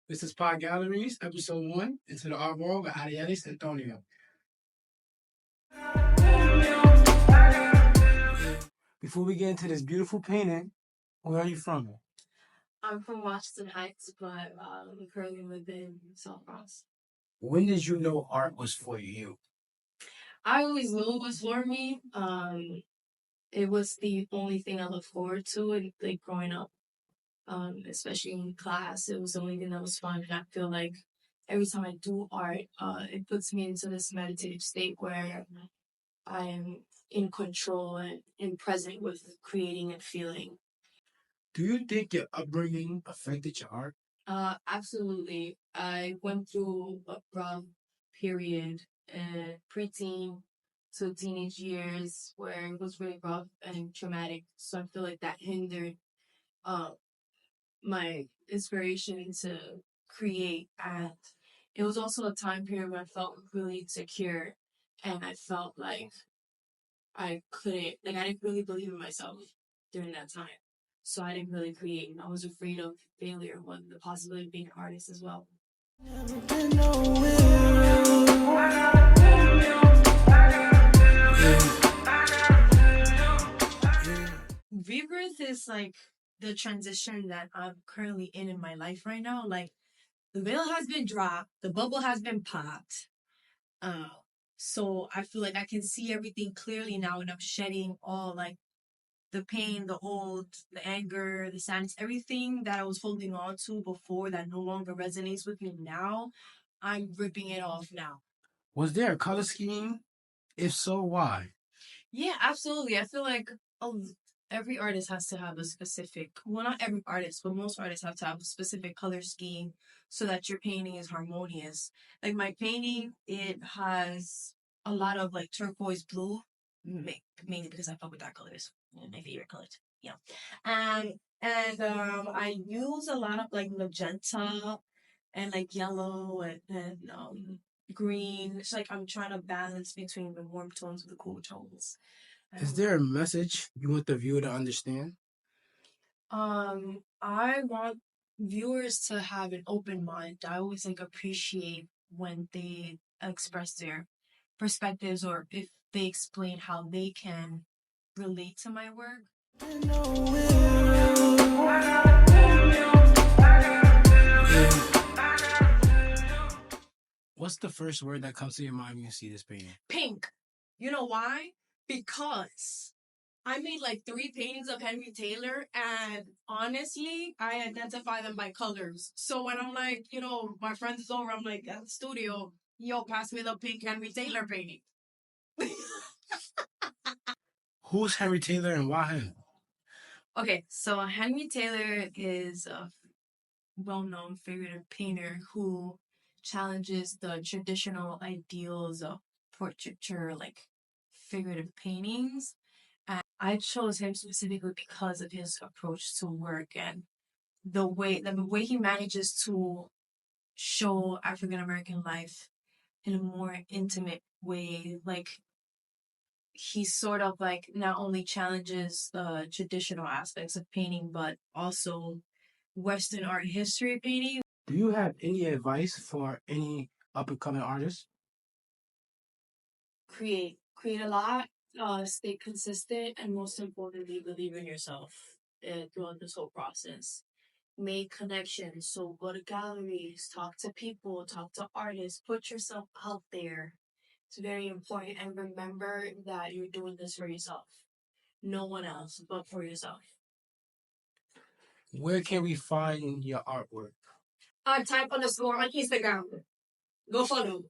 This is Pod Galleries, Episode 1, Into the Art World with Arielys Antonio. Before we get into this beautiful painting, where are you from? I'm from Washington Heights, but we currently live in South Bronx. When did you know art was for you? I always knew it was for me. It was the only thing I looked forward to, and like growing up, especially in class, it was the only thing that was fun. And I feel like every time I do art, it puts me into this meditative state where I am in control and present with creating and feeling. Do you think your upbringing affected your art? Absolutely. I went through a rough period, preteen to teenage years, where it was really rough and traumatic. So I feel like that hindered uh, my inspiration to create. And it was also a time period where I felt really insecure, and I felt like I couldn't, like, I didn't really believe in myself during that time. So I didn't really create. I was afraid of failure, and the possibility of being an artist as well. Rebirth is like the transition that I'm currently in my life right now. Like, the veil has been dropped, the bubble has been popped. Uh, so I feel like I can see everything clearly now, and I'm shedding all like the pain, the old, the anger, the sadness, everything that I was holding on to before that no longer resonates with me now. I'm ripping it off now. Was there a color scheme? If so, why? Yeah, absolutely. I feel like every artist has to have a specific, well, not every artist, but most artists have to have a specific color scheme so that your painting is harmonious. Like my painting, it has a lot of like turquoise blue, mainly because I fuck with dark colors. My favorite colors. Yeah. And I use a lot of like magenta and like yellow and green. It's like I'm trying to balance between the warm tones and the cool tones. Is there a message you want the viewer to understand? I want viewers to have an open mind. I always like appreciate when they express their perspectives or if they explain how they can relate to my work. What's the first word that comes to your mind when you see this painting? Pink. You know why? Because I made like 3 paintings of Henry Taylor, and honestly, I identify them by colors. So when I'm like, my friends is over, I'm like, at the studio, yo, pass me the pink Henry Taylor painting. Who's Henry Taylor and why him? Okay, so Henry Taylor is a well-known figurative painter who challenges the traditional ideals of portraiture, like figurative paintings. And I chose him specifically because of his approach to work and the way he manages to show African American life in a more intimate way. Like, he sort of like not only challenges the traditional aspects of painting, but also Western art history painting. Do you have any advice for any up and coming artists? Create a lot, stay consistent, and most importantly, believe in yourself throughout this whole process. Make connections. So go to galleries, talk to people, talk to artists, put yourself out there. It's very important. And remember that you're doing this for yourself. No one else, but for yourself. Where can we find your artwork? Type__ on Instagram. Go follow.